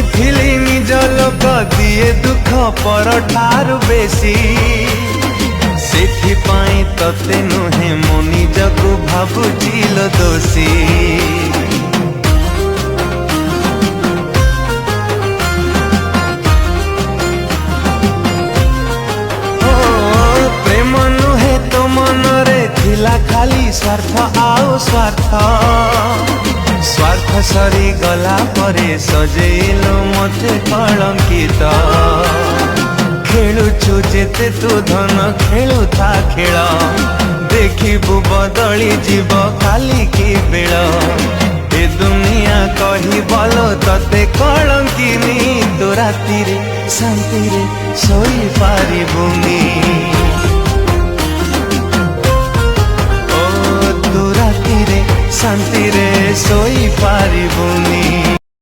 शुणिथिली निज लोक दिए दुख पर ठारू बेसी सेथिपाई तते नुहे मो निजकु भाबुचिल दोषी प्रेम नुहे तो मनरे थिला खाली स्वार्थ आउ स्वार्थ स्वार्थ सरी गला परे सजेइलो मते कलंकित खेलुछु जेते तू धन खेलु था खेल देखिबु बदली जीव काली की बेल ए दुनिया कही बोलो तते कलंकिनी तो राति रे शांति रे सोई पारिबुनी शांति रे सोई पारिबुनी।